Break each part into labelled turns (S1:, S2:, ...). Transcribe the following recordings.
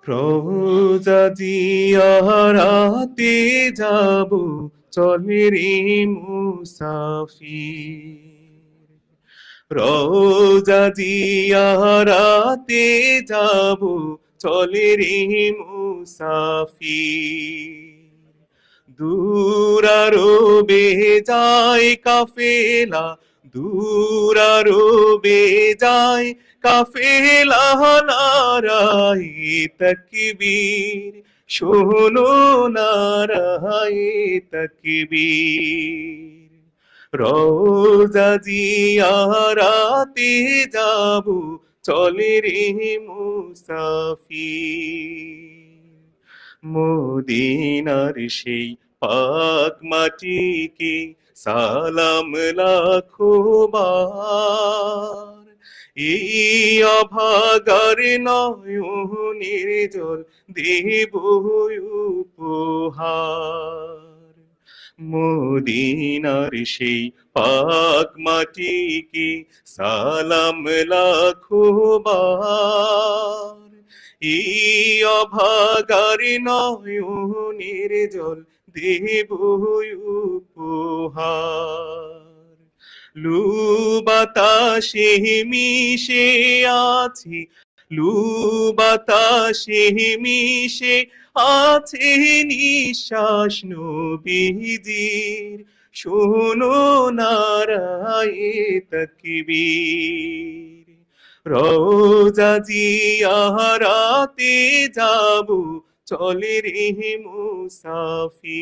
S1: রোজা জিয়ারাতে যাব, চলে রে মুসাফির। রোজা জিয়ারাতে যাব, চলে রে মুসাফির। দূরারোবে যায় কাফেলা, দূরারোবে যায় কাফেলা, নারায়ে তাকবীর, শোনো নারায়ে তাকবীর। রোজা জিয়ারাতে যাব, চলে রে মুসাফির। মদিনার সেই পাক মাটিকে সালাম লাখো বার। এই অভাগার নয়নের জল দেব উপহার। মদিনার সেই পাক মাটিকে সালাম লাখো বার। এই অভাগার নয়নের জল দেব উপহার। লু বাতাসে মিশে আছে, লু বাতাসে মিশে আছে নিঃশ্বাস নবীজির, শোনো নারায়ে তাকবীর। রোজা জিয়ারাতে যাব, চলে রে মুসাফির।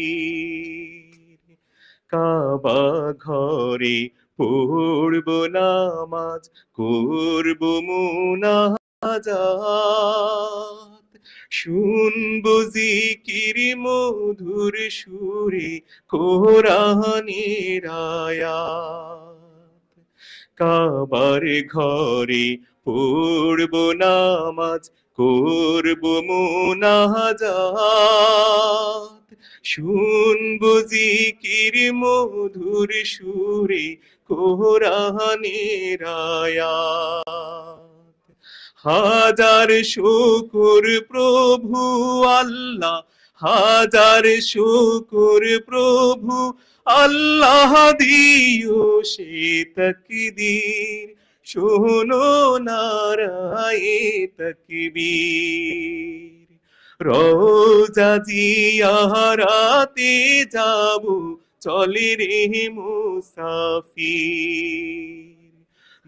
S1: কাবা ঘরে পড়ব নামাজ, করব মুনাজাত, শুনবো জিকির মধুর সুরে কোরআনের আয়াত। কাবার ঘরে পড়ব নামাজ, করব মুনাজাত, শুনবো জিকির মধুর সুরে কোরআনের আয়াত। হাজার শুকর প্রভু আল্লাহ, হাজার শুকর প্রভু আল্লাহ, দিও সে তাকদীর, শোনো নারায়ে তাকবীর। রোজা জিয়ারাতে যাব, চলে রে মুসাফির।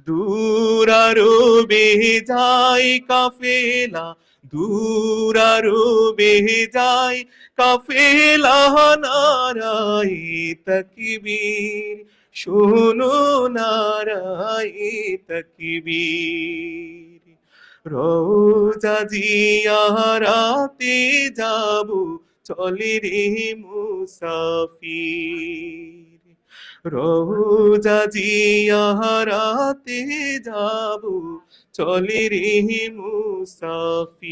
S1: দূরারোবে যায় কাফেলা, দূরারোবে যায় কাফেলা, নারায়ে তাকবীর, শোনো নারায়ে তাকবীর। রোজা জিয়ারাতে যাব, চলে রে মুসাফির। রোজা জিয়ারাতে যাব, চলে রে মুসাফির।